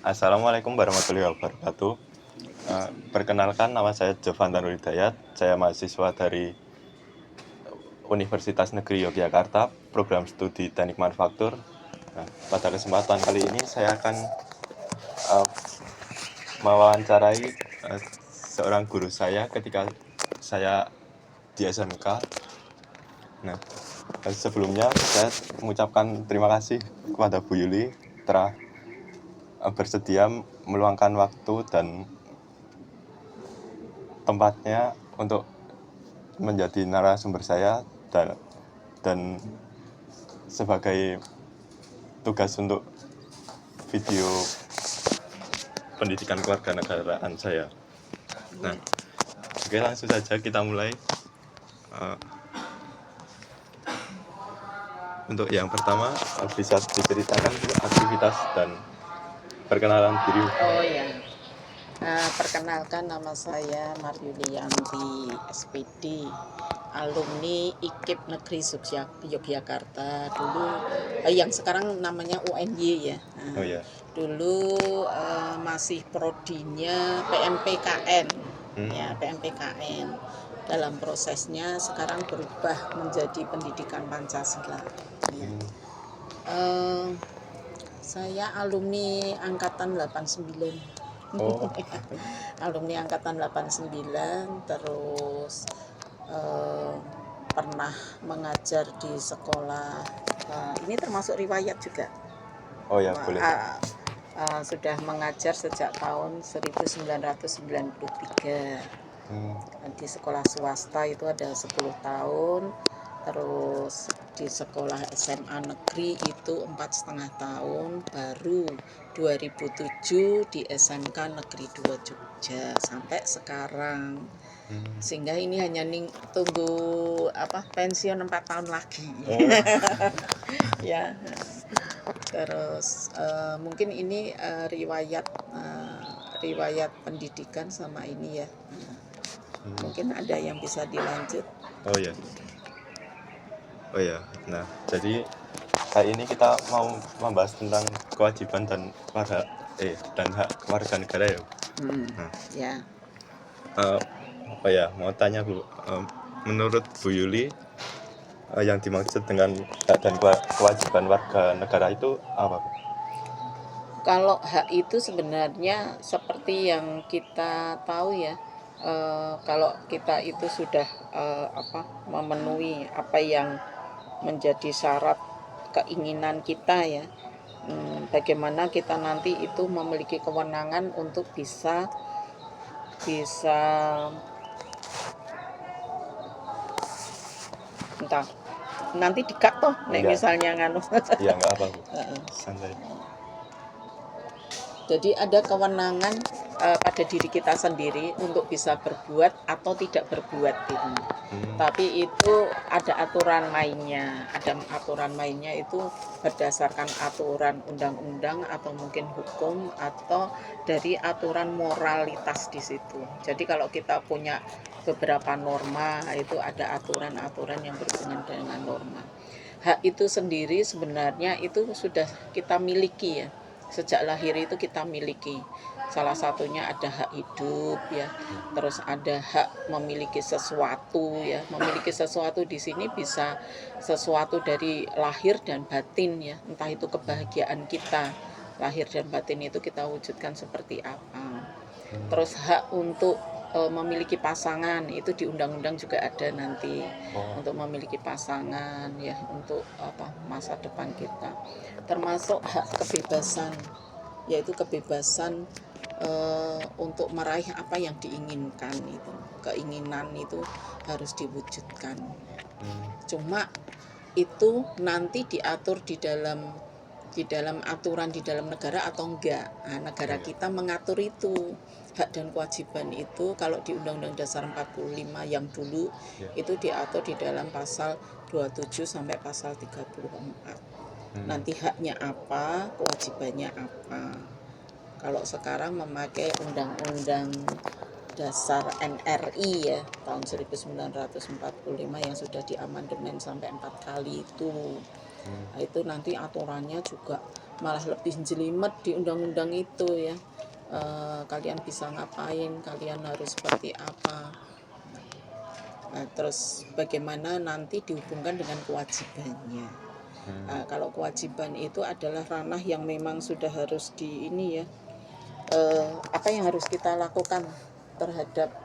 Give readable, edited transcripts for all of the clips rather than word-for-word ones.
Assalamualaikum warahmatullahi wabarakatuh. Perkenalkan, nama saya Jovan Tanur Hidayat. Saya mahasiswa dari Universitas Negeri Yogyakarta, program studi Teknik Manufaktur. Nah, pada kesempatan kali ini saya akan uh, mewawancarai seorang guru saya ketika saya di SMK. Nah, sebelumnya saya mengucapkan terima kasih kepada Bu Yuli telah bersedia meluangkan waktu dan tempatnya untuk menjadi narasumber saya dan sebagai tugas untuk video pendidikan kewarganegaraan saya. Nah, oke, langsung saja kita mulai. Untuk yang pertama, bisa diceritakan aktivitas dan perkenalan diri. Oh ya, perkenalkan, nama saya Maryulianti SPD, alumni IKIP Negeri Yogyakarta dulu, yang sekarang namanya UNY ya. Oh ya. Dulu masih prodinya PMPKN, ya PMPKN. Dalam prosesnya sekarang berubah menjadi pendidikan Pancasila. Ya. Saya alumni angkatan 89. Oh. Alumni angkatan 89, terus pernah mengajar di sekolah. Ini termasuk riwayat juga. Oh ya, boleh. Sudah mengajar sejak tahun 1993. Di sekolah swasta itu ada 10 tahun. Terus di sekolah SMA negeri itu 4,5 tahun, baru 2007 di SMK Negeri 2 Jogja sampai sekarang. Sehingga ini hanya tunggu pensiun 4 tahun lagi. Ya. Terus mungkin ini riwayat pendidikan sama ini ya. Mungkin ada yang bisa dilanjut. Oh ya. Nah, jadi kali ini kita mau membahas tentang kewajiban dan hak warga negara ya. Ya. Oh ya, mau tanya Bu, menurut Bu Yuli, yang dimaksud dengan hak dan kewajiban warga negara itu apa, Bu? Kalau hak itu sebenarnya seperti yang kita tahu ya, kalau kita itu sudah memenuhi apa yang menjadi syarat keinginan kita ya, bagaimana kita nanti itu memiliki kewenangan untuk bisa entah nanti dikat toh nek misalnya nganu. Iya, nggak apa, Bu. Santai. Jadi ada kewenangan pada diri kita sendiri untuk bisa berbuat atau tidak berbuat gitu. Tapi itu ada aturan mainnya. Ada aturan mainnya itu berdasarkan aturan undang-undang atau mungkin hukum atau dari aturan moralitas di situ. Jadi kalau kita punya beberapa norma, itu ada aturan-aturan yang berhubungan dengan norma. Hak itu sendiri sebenarnya itu sudah kita miliki ya. Sejak lahir itu kita miliki. Salah satunya ada hak hidup ya. Terus ada hak memiliki sesuatu ya. Memiliki sesuatu di sini bisa sesuatu dari lahir dan batin ya. Entah itu kebahagiaan kita. Lahir dan batin itu kita wujudkan seperti apa. Terus hak untuk memiliki pasangan itu di undang-undang juga ada nanti. Untuk memiliki pasangan ya, untuk masa depan kita. Termasuk hak kebebasan, yaitu kebebasan untuk meraih apa yang diinginkan itu. Keinginan itu harus diwujudkan. Cuma itu nanti diatur di dalam aturan di dalam negara atau enggak. Nah, negara kita mengatur itu. Hak dan kewajiban itu kalau di Undang-Undang Dasar 45 yang dulu itu diatur di dalam pasal 27 sampai pasal 34. Nanti haknya apa, kewajibannya apa. Kalau sekarang memakai Undang-Undang Dasar NRI ya tahun 1945 yang sudah diamandemen sampai 4 kali itu. Nah, itu nanti aturannya juga malah lebih jelimet di undang-undang itu ya. Kalian bisa ngapain, kalian harus seperti apa. Nah, terus bagaimana nanti dihubungkan dengan kewajibannya. Kalau kewajiban itu adalah ranah yang memang sudah harus di ini ya, apa yang harus kita lakukan terhadap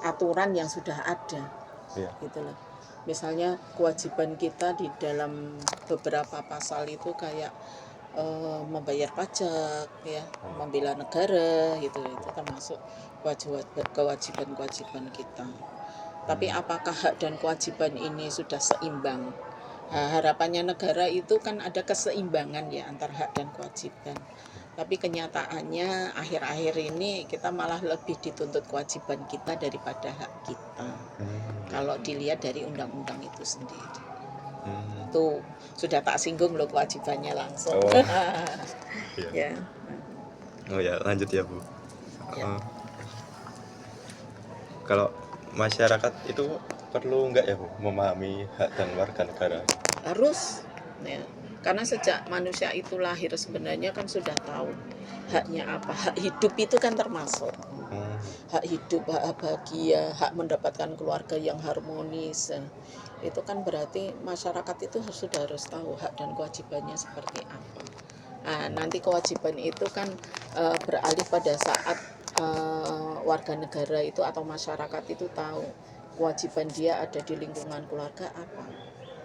aturan yang sudah ada, gitu loh. Misalnya kewajiban kita di dalam beberapa pasal itu kayak membayar pajak ya, membela negara gitu, itu termasuk kewajiban kita. Tapi apakah hak dan kewajiban ini sudah seimbang? Harapannya negara itu kan ada keseimbangan ya antara hak dan kewajiban. Tapi kenyataannya akhir-akhir ini kita malah lebih dituntut kewajiban kita daripada hak kita. Kalau dilihat dari undang-undang itu sendiri. Tuh sudah tak singgung loh kewajibannya langsung. Ya. Oh ya, lanjut ya Bu. Ya. Kalau masyarakat itu perlu enggak ya Bu memahami hak dan warga negara? Harus ya. Karena sejak manusia itu lahir sebenarnya kan sudah tahu haknya apa. Hak hidup itu kan termasuk hak hidup, hak bahagia, hak mendapatkan keluarga yang harmonis. Itu kan berarti masyarakat itu sudah harus tahu hak dan kewajibannya seperti apa. Nanti kewajiban itu kan beralih pada saat warga negara itu atau masyarakat itu tahu kewajiban dia ada di lingkungan keluarga apa.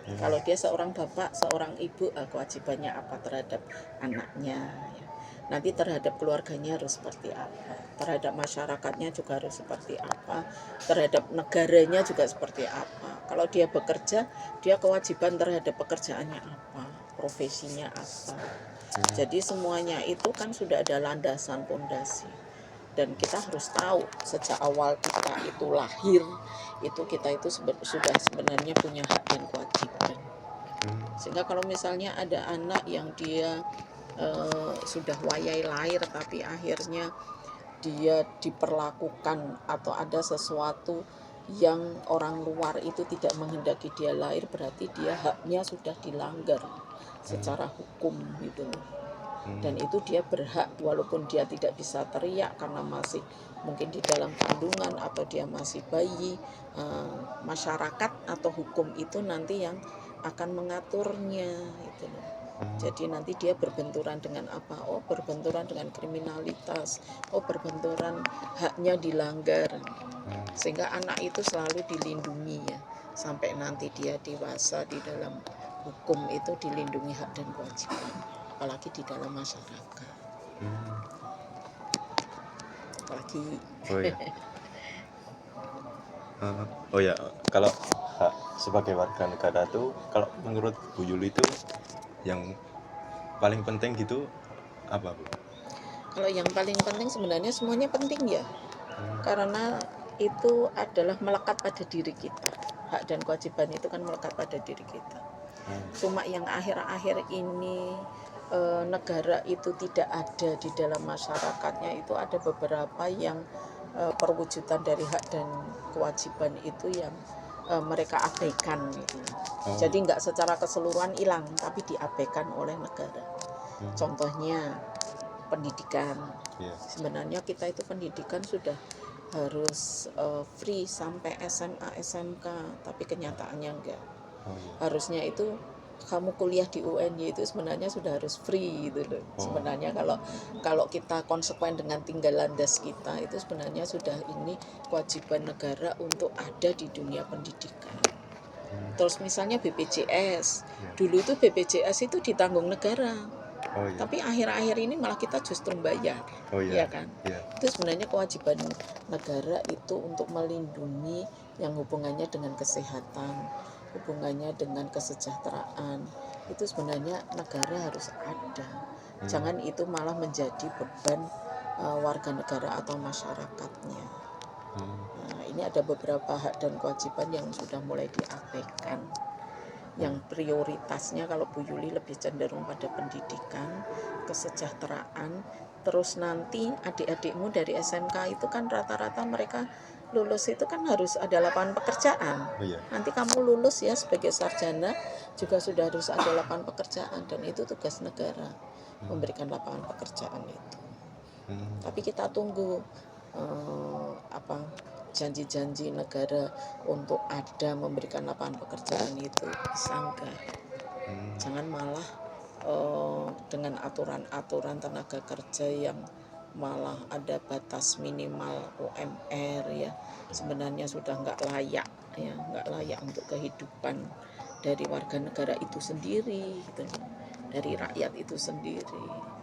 Kalau dia seorang bapak, seorang ibu, kewajibannya apa terhadap anaknya ya. Nanti terhadap keluarganya harus seperti apa, terhadap masyarakatnya juga harus seperti apa, terhadap negaranya juga seperti apa. Kalau dia bekerja, dia kewajiban terhadap pekerjaannya apa, profesinya apa. Jadi semuanya itu kan sudah ada landasan pondasi. Dan kita harus tahu sejak awal kita itu lahir, itu kita itu sudah sebenarnya punya hak dan kewajiban. Sehingga kalau misalnya ada anak yang dia sudah wayai lahir tapi akhirnya dia diperlakukan atau ada sesuatu yang orang luar itu tidak menghendaki dia lahir, berarti dia haknya sudah dilanggar secara hukum gitu loh. Dan itu dia berhak walaupun dia tidak bisa teriak karena masih mungkin di dalam kandungan atau dia masih bayi. Masyarakat atau hukum itu nanti yang akan mengaturnya gitu loh. Jadi nanti dia berbenturan dengan apa? Oh, berbenturan dengan kriminalitas. Oh, berbenturan haknya dilanggar. Sehingga anak itu selalu dilindungi ya. Sampai nanti dia dewasa di dalam hukum itu dilindungi hak dan kewajiban. Apalagi di dalam masyarakat. Apalagi oh ya, kalau hak sebagai warga negara itu, kalau menurut Bu Yuli itu yang paling penting gitu apa Bu? Kalau yang paling penting sebenarnya semuanya penting ya. Karena itu adalah melekat pada diri kita. Hak dan kewajiban itu kan melekat pada diri kita. Cuma yang akhir-akhir ini negara itu tidak ada di dalam masyarakatnya, itu ada beberapa yang perwujudan dari hak dan kewajiban itu yang mereka abaikan gitu. Jadi nggak secara keseluruhan hilang, tapi diabaikan oleh negara. Contohnya pendidikan. Sebenarnya kita itu pendidikan sudah harus free sampai SMA, SMK, tapi kenyataannya enggak. Harusnya itu kamu kuliah di UNY itu sebenarnya sudah harus free gitu loh. Sebenarnya kalau kita konsekuen dengan tinggal landas kita itu sebenarnya sudah ini kewajiban negara untuk ada di dunia pendidikan. Terus misalnya BPJS, dulu itu BPJS itu ditanggung negara. Tapi akhir-akhir ini malah kita justru bayar, ya kan? Itu sebenarnya kewajiban negara itu untuk melindungi yang hubungannya dengan kesehatan, hubungannya dengan kesejahteraan. Itu sebenarnya negara harus ada. Jangan itu malah menjadi beban warga negara atau masyarakatnya. Nah, ini ada beberapa hak dan kewajiban yang sudah mulai diabaikan. Yang prioritasnya kalau Bu Yuli lebih cenderung pada pendidikan, kesejahteraan. Terus nanti adik-adikmu dari SMK itu kan rata-rata mereka lulus itu kan harus ada lapangan pekerjaan. Oh iya. Nanti kamu lulus ya sebagai sarjana juga sudah harus ada lapangan pekerjaan, dan itu tugas negara memberikan lapangan pekerjaan itu. Tapi kita tunggu janji-janji negara untuk ada memberikan lapangan pekerjaan itu bisa enggak. Jangan malah dengan aturan-aturan tenaga kerja yang malah ada batas minimal UMR ya, sebenarnya sudah nggak layak ya, nggak layak untuk kehidupan dari warga negara itu sendiri gitu, dari rakyat itu sendiri.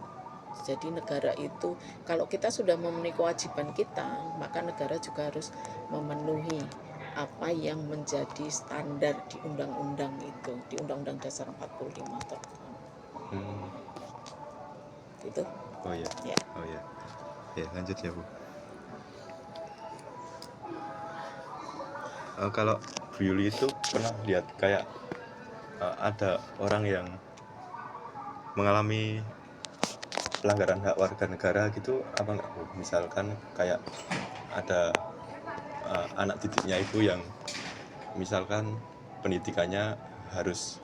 Jadi negara itu, kalau kita sudah memenuhi kewajiban kita, maka negara juga harus memenuhi apa yang menjadi standar di undang-undang itu, di Undang-Undang Dasar 45 terutama. Itu. Oh iya. Ya. Oh iya. Ya, lanjut ya, Bu. Kalau Bu Yuli itu pernah lihat kayak ada orang yang mengalami pelanggaran hak warga negara gitu apa enggak, Bu? Misalkan kayak ada anak didiknya ibu yang misalkan pendidikannya harus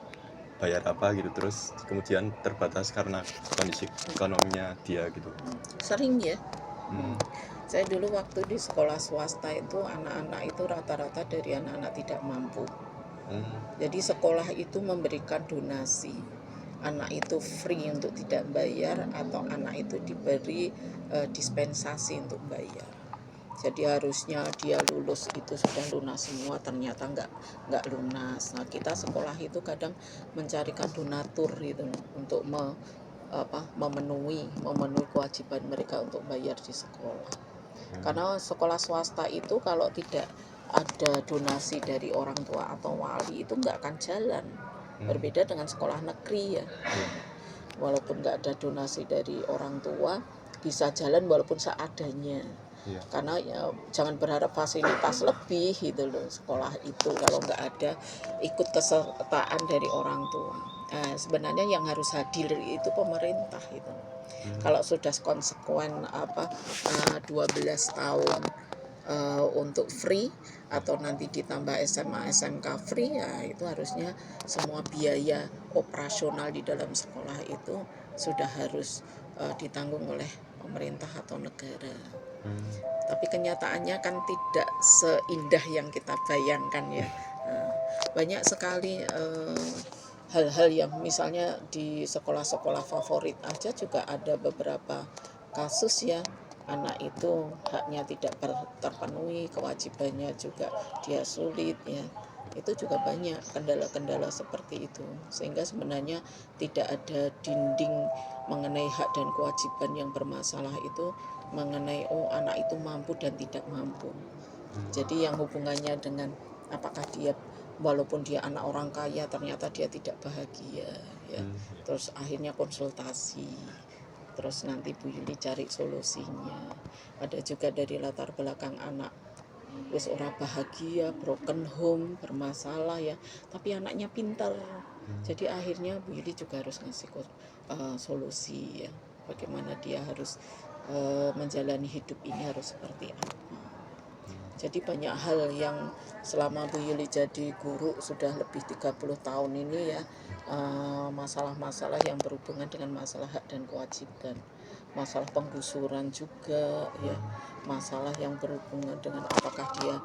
bayar apa gitu, terus kemudian terbatas karena kondisi ekonominya dia gitu. Sering ya. Saya dulu waktu di sekolah swasta itu anak-anak itu rata-rata dari anak-anak tidak mampu. Jadi sekolah itu memberikan donasi, anak itu free untuk tidak bayar, atau anak itu diberi dispensasi untuk bayar. Jadi harusnya dia lulus itu sudah lunas semua, ternyata nggak lunas. Nah, kita sekolah itu kadang mencarikan donatur gitu untuk memenuhi kewajiban mereka untuk bayar di sekolah. Karena sekolah swasta itu kalau tidak ada donasi dari orang tua atau wali itu nggak akan jalan. Berbeda dengan sekolah negeri ya. Walaupun nggak ada donasi dari orang tua, bisa jalan walaupun seadanya. Karena ya, jangan berharap fasilitas lebih gitu loh sekolah itu kalau nggak ada ikut kesertaan dari orang tua. Nah, sebenarnya yang harus hadir itu pemerintah itu. Kalau sudah konsekuen 12 tahun untuk free atau nanti ditambah SMA SMK free, ya itu harusnya semua biaya operasional di dalam sekolah itu sudah harus ditanggung oleh pemerintah atau negara. Tapi kenyataannya kan tidak seindah yang kita bayangkan ya. Banyak sekali hal-hal yang misalnya di sekolah-sekolah favorit aja juga ada beberapa kasus ya, anak itu haknya tidak terpenuhi, kewajibannya juga dia sulit ya. Itu juga banyak kendala-kendala seperti itu, sehingga sebenarnya tidak ada dinding mengenai hak dan kewajiban yang bermasalah itu mengenai anak itu mampu dan tidak mampu. Jadi yang hubungannya dengan apakah dia walaupun dia anak orang kaya ternyata dia tidak bahagia ya. Terus akhirnya konsultasi, terus nanti Bu Yuli cari solusinya. Ada juga dari latar belakang anak wis ora bahagia, broken home, bermasalah ya, tapi anaknya pintar. Jadi akhirnya Bu Yuli juga harus ngasih solusi ya, bagaimana dia harus menjalani hidup ini harus seperti apa. Jadi banyak hal yang selama Bu Yuli jadi guru sudah lebih 30 tahun ini ya, masalah-masalah yang berhubungan dengan masalah hak dan kewajiban, masalah penggusuran juga ya, masalah yang berhubungan dengan apakah dia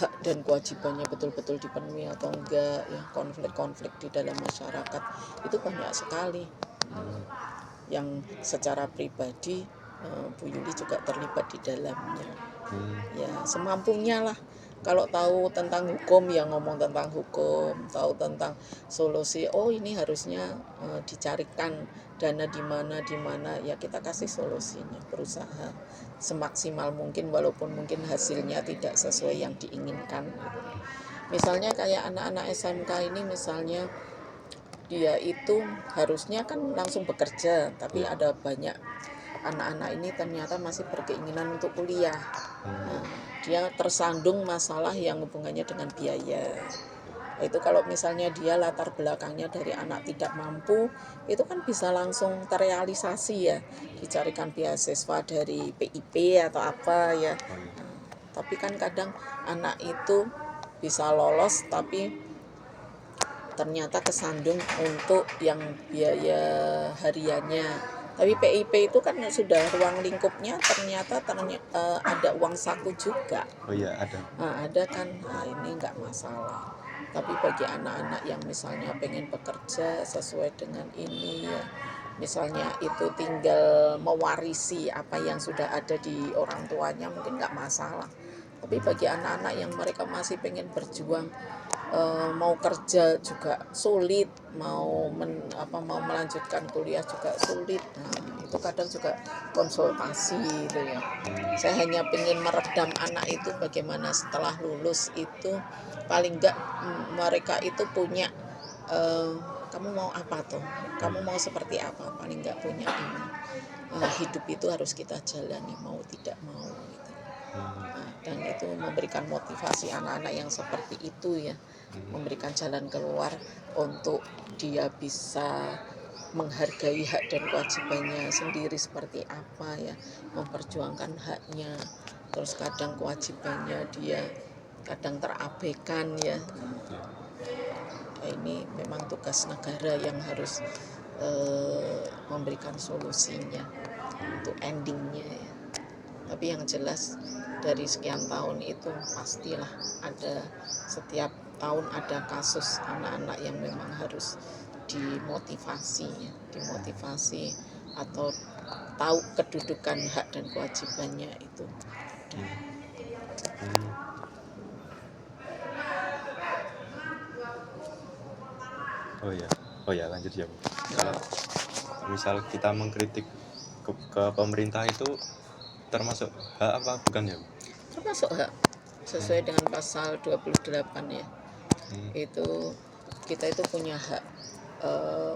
hak dan kewajibannya betul-betul dipenuhi atau enggak ya, konflik-konflik di dalam masyarakat itu banyak sekali. Yang secara pribadi Bu Yuli juga terlibat di dalamnya. Ya semampunya lah. Kalau tahu tentang hukum ya ngomong tentang hukum, tahu tentang solusi, ini harusnya dicarikan dana di mana ya kita kasih solusinya, berusaha semaksimal mungkin walaupun mungkin hasilnya tidak sesuai yang diinginkan gitu. Misalnya kayak anak-anak SMK ini misalnya dia itu harusnya kan langsung bekerja, tapi ada banyak anak-anak ini ternyata masih berkeinginan untuk kuliah. Nah, dia tersandung masalah yang hubungannya dengan biaya. Itu kalau misalnya dia latar belakangnya dari anak tidak mampu, itu kan bisa langsung terrealisasi ya, dicarikan beasiswa dari PIP atau apa ya. Nah, Tapi kan kadang anak itu bisa lolos tapi ternyata kesandung untuk yang biaya hariannya. Tapi PIP itu kan sudah ruang lingkupnya ternyata ada uang saku juga. Oh iya, ada. Nah, ada kan, nah ini nggak masalah. Tapi bagi anak-anak yang misalnya pengen bekerja sesuai dengan ini ya, misalnya itu tinggal mewarisi apa yang sudah ada di orang tuanya mungkin nggak masalah. Tapi bagi anak-anak yang mereka masih pengen berjuang, mau kerja juga sulit, mau melanjutkan kuliah juga sulit. Nah, itu kadang juga konsultasi gitu ya. Saya hanya ingin meredam anak itu bagaimana setelah lulus itu paling enggak mereka itu punya kamu mau apa tuh? Kamu mau seperti apa? Paling enggak punya ini. Hidup itu harus kita jalani mau tidak mau gitu. Dan itu memberikan motivasi anak-anak yang seperti itu ya, memberikan jalan keluar untuk dia bisa menghargai hak dan kewajibannya sendiri seperti apa ya, memperjuangkan haknya. Terus kadang kewajibannya dia kadang terabaikan ya. Nah, ini memang tugas negara yang harus memberikan solusinya untuk endingnya ya. Tapi yang jelas dari sekian tahun itu pastilah ada, setiap tahun ada kasus anak-anak yang memang harus dimotivasi atau tahu kedudukan hak dan kewajibannya itu. Oh ya, lanjut ya Bu. Misal kita mengkritik ke pemerintah itu termasuk hak apa bukan ya Bu? Termasuk hak sesuai dengan pasal 28 ya. Itu kita itu punya hak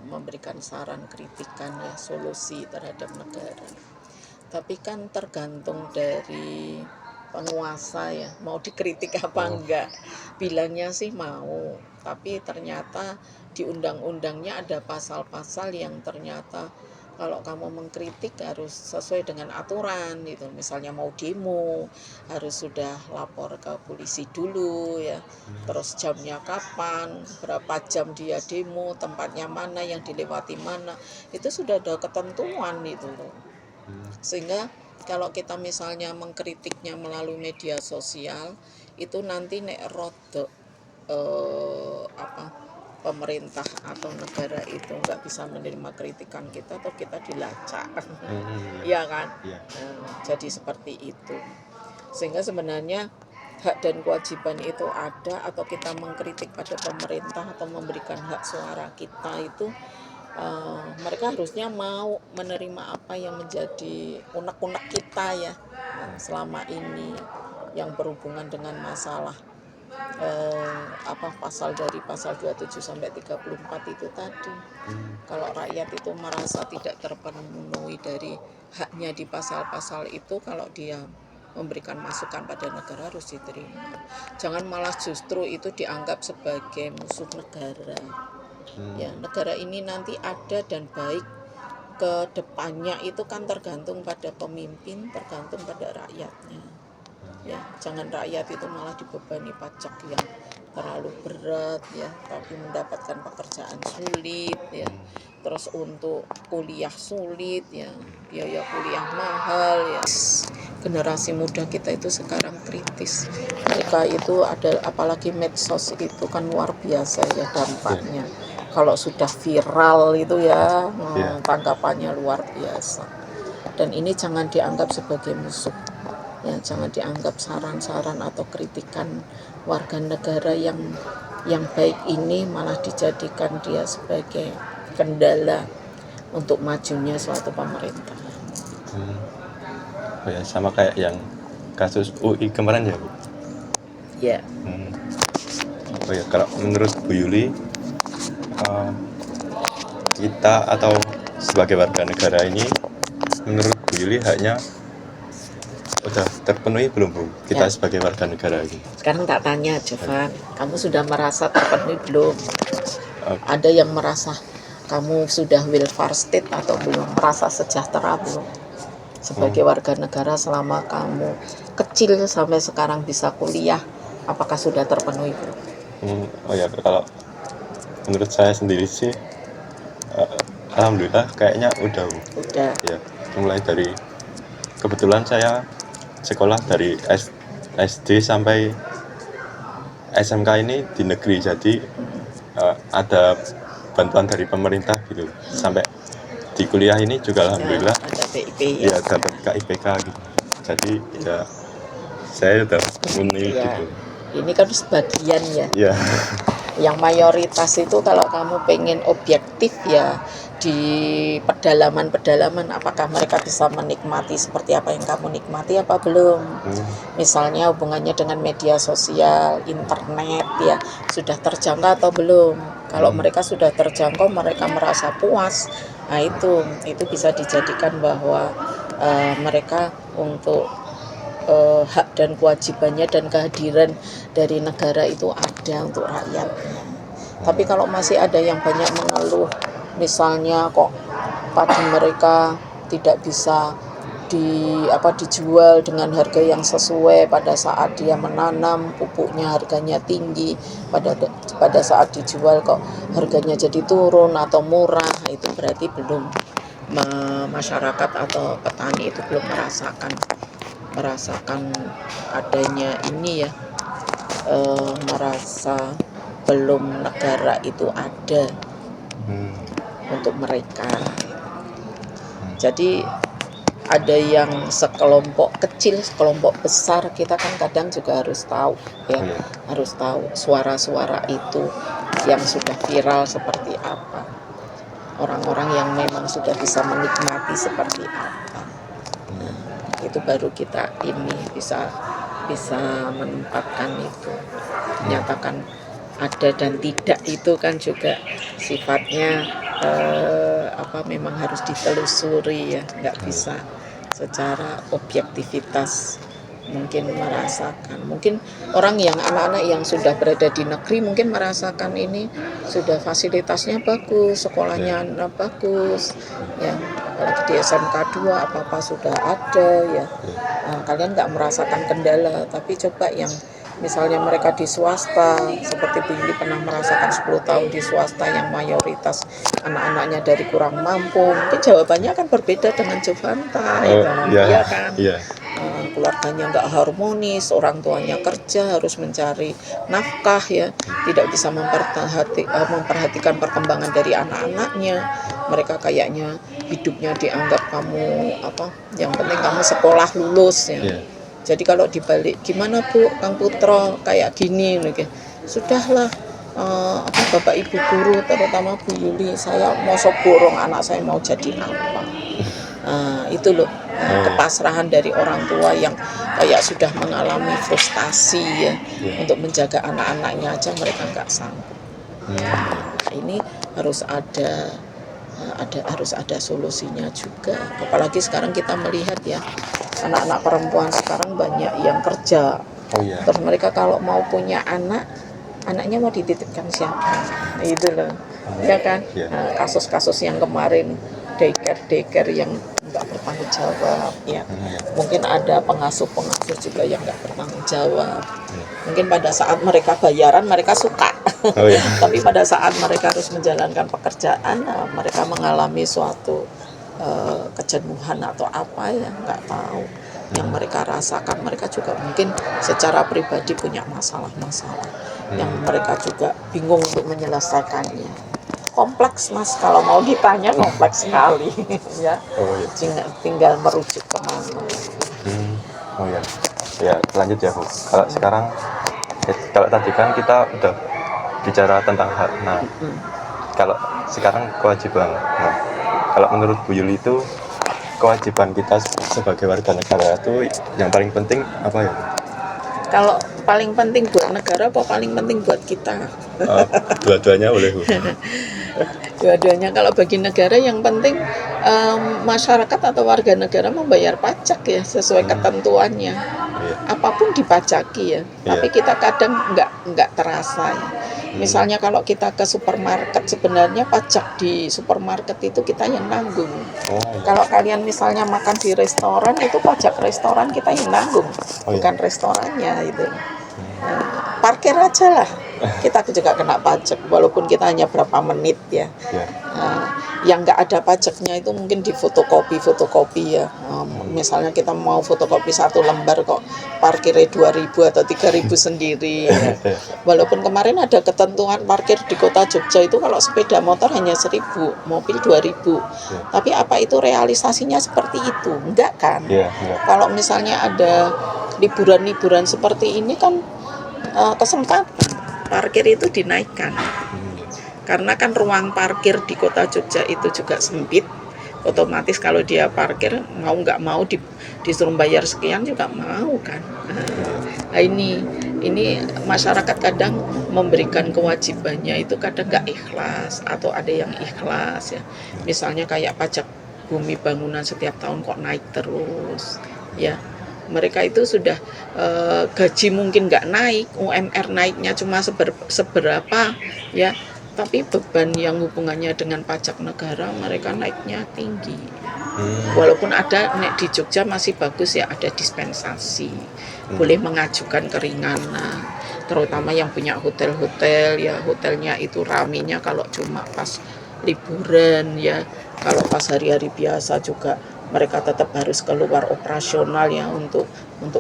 memberikan saran, kritikan ya, solusi terhadap negara. Tapi kan tergantung dari penguasa ya, mau dikritik apa enggak. Bilangnya sih mau, tapi ternyata di undang-undangnya ada pasal-pasal yang ternyata kalau kamu mengkritik harus sesuai dengan aturan gitu. Misalnya mau demo harus sudah lapor ke polisi dulu ya. Terus jamnya kapan, berapa jam dia demo, tempatnya mana, yang dilewati mana, itu sudah ada ketentuan itu loh. Sehingga kalau kita misalnya mengkritiknya melalui media sosial itu nanti nek rodok pemerintah atau negara itu nggak bisa menerima kritikan kita atau kita dilacak, ya kan? Jadi seperti itu. Sehingga sebenarnya hak dan kewajiban itu ada, atau kita mengkritik pada pemerintah atau memberikan hak suara kita itu mereka harusnya mau menerima apa yang menjadi unek-unek kita ya selama ini yang berhubungan dengan masalah pasal 27 sampai 34 itu tadi. Kalau rakyat itu merasa tidak terpenuhi dari haknya di pasal-pasal itu, kalau dia memberikan masukan pada negara harus diterima. Jangan malah justru itu dianggap sebagai musuh negara. Ya, negara ini nanti ada dan baik ke depannya itu kan tergantung pada pemimpin, tergantung pada rakyatnya. Ya, jangan rakyat itu malah dibebani pajak yang terlalu berat ya, tapi mendapatkan pekerjaan sulit ya. Terus untuk kuliah sulit ya, biaya kuliah mahal ya. Generasi muda kita itu sekarang kritis. Mereka itu ada, apalagi medsos itu kan luar biasa ya dampaknya. Kalau sudah viral itu ya, tanggapannya luar biasa. Dan ini jangan dianggap sebagai musuh. Ya, jangan dianggap saran-saran atau kritikan warga negara yang baik ini malah dijadikan dia sebagai kendala untuk majunya suatu pemerintah. Oh ya, sama kayak yang kasus UI kemarin ya Bu? Ya. Oh ya, kalau menurut Bu Yuli, kita atau sebagai warga negara ini, menurut Bu Yuli haknya udah terpenuhi belum Bu? Kita sebagai warga negara ini. Sekarang tak tanya Jovan, kamu sudah merasa terpenuhi belum? Ada yang merasa kamu sudah welfare state atau belum? Merasa sejahtera belum? sebagai warga negara selama kamu kecil sampai sekarang bisa kuliah, apakah sudah terpenuhi, Bro? Oh ya, kalau menurut saya sendiri sih, alhamdulillah kayaknya udah, Bu. Udah. Ya, mulai dari kebetulan saya sekolah dari SD sampai SMK ini di negeri, jadi ada bantuan dari pemerintah gitu. Sampai di kuliah ini juga alhamdulillah Ada PIP ya dapat KIPK gitu. Jadi ya saya udah memenuhi ya. gitu. Ini kan sebagian ya. Ya. Yang mayoritas itu kalau kamu pengen objektif ya di pedalaman-pedalaman, apakah mereka bisa menikmati seperti apa yang kamu nikmati apa belum. Misalnya hubungannya dengan media sosial, internet ya, sudah terjangkau atau belum. Kalau mereka sudah terjangkau, mereka merasa puas, nah itu bisa dijadikan bahwa mereka untuk hak dan kewajibannya dan kehadiran dari negara itu ada untuk rakyatnya. Tapi kalau masih ada yang banyak mengeluh, misalnya kok padi mereka tidak bisa dijual dengan harga yang sesuai pada saat dia menanam, pupuknya harganya tinggi, pada saat dijual kok harganya jadi turun atau murah, itu berarti belum masyarakat atau petani itu belum merasakan adanya ini ya, merasa belum negara itu ada untuk mereka. Jadi ada yang sekelompok kecil, sekelompok besar, kita kan kadang juga harus tahu ya, harus tahu suara-suara itu yang sudah viral seperti apa, orang-orang yang memang sudah bisa menikmati seperti apa. Nah, itu baru kita ini bisa menempatkan itu, menyatakan ada dan tidak itu kan juga sifatnya memang harus ditelusuri ya, nggak bisa secara objektivitas mungkin merasakan. Mungkin orang yang anak-anak yang sudah berada di negeri mungkin merasakan ini sudah fasilitasnya bagus, sekolahnya bagus ya, apalagi di SMK 2 apa-apa sudah ada ya. Kalian nggak merasakan kendala, tapi coba yang misalnya mereka di swasta, seperti Bu Yuli pernah merasakan 10 tahun di swasta yang mayoritas anak-anaknya dari kurang mampu, mungkin jawabannya akan berbeda dengan Jovanta, ya kan? Keluarganya nggak harmonis, orang tuanya kerja, harus mencari nafkah ya, tidak bisa memperhatikan perkembangan dari anak-anaknya. Mereka kayaknya hidupnya dianggap kamu yang penting kamu sekolah lulus ya. Jadi kalau dibalik, gimana Bu, Kang Putro kayak gini, sudahlah, Bapak Ibu guru, terutama Bu Yuli, saya mau borong anak saya mau jadi apa. Itu loh, kepasrahan dari orang tua yang kayak sudah mengalami frustasi ya, untuk menjaga anak-anaknya aja mereka nggak sanggup. Ini harus ada solusinya juga. Apalagi sekarang kita melihat ya, anak-anak perempuan sekarang banyak yang kerja. Terus mereka kalau mau punya anaknya mau dititipkan siapa? Itu loh, ya kan? Kasus-kasus yang kemarin daycare yang nggak bertanggung jawab ya. Mungkin ada pengasuh juga yang nggak bertanggung jawab. Mungkin pada saat mereka bayaran mereka suka, tapi pada saat mereka harus menjalankan pekerjaan, mereka mengalami suatu kejenuhan atau apa ya, nggak tahu. Yang mereka rasakan, mereka juga mungkin secara pribadi punya masalah-masalah yang mereka juga bingung untuk menyelesaikannya. Kompleks Mas, kalau mau ditanya kompleks sekali ya. Tinggal merujuk kemana. Ya lanjut ya Bu. Kalau sekarang, kalau tadi kan kita udah bicara tentang hak. Nah, kalau sekarang kewajiban. Nah, kalau menurut Bu Yuli itu kewajiban kita sebagai warga negara itu yang paling penting apa ya? Kalau paling penting buat negara apa paling penting buat kita? Dua-duanya boleh Bu. Dua-duanya. Kalau bagi negara yang penting masyarakat atau warga negara membayar pajak ya sesuai ketentuannya. Iya. Apapun dipajaki ya. Tapi Iya. kita kadang nggak terasa ya. Misalnya kalau kita ke supermarket, sebenarnya pajak di supermarket itu kita yang nanggung. Oh, iya. Kalau kalian misalnya makan di restoran, itu pajak restoran kita yang nanggung, Oh, iya. bukan restorannya itu. Parkir aja lah, kita juga kena pajak, walaupun kita hanya berapa menit ya. Iya. Yang nggak ada pajaknya itu mungkin di fotokopi ya. Misalnya kita mau fotokopi 1 lembar kok parkirnya 2.000 atau 3.000 sendiri ya. Walaupun kemarin ada ketentuan parkir di kota Jogja itu kalau sepeda motor hanya 1.000, mobil 2.000. Tapi apa itu realisasinya seperti itu? Enggak kan? Kalau misalnya ada liburan-liburan seperti ini kan kesempatan parkir itu dinaikkan. Karena kan ruang parkir di kota Jogja itu juga sempit, otomatis kalau dia parkir mau nggak mau disuruh bayar sekian juga mau kan. Nah ini masyarakat kadang memberikan kewajibannya itu kadang nggak ikhlas atau ada yang ikhlas ya. Misalnya kayak pajak bumi bangunan setiap tahun kok naik terus ya. Mereka itu sudah gaji mungkin nggak naik, UMR naiknya cuma seberapa ya, tapi beban yang hubungannya dengan pajak negara mereka naiknya tinggi. Walaupun ada di Jogja masih bagus ya, ada dispensasi, boleh mengajukan keringanan, terutama yang punya hotel-hotel ya, hotelnya itu ramenya kalau cuma pas liburan ya, kalau pas hari-hari biasa juga mereka tetap harus keluar operasional ya untuk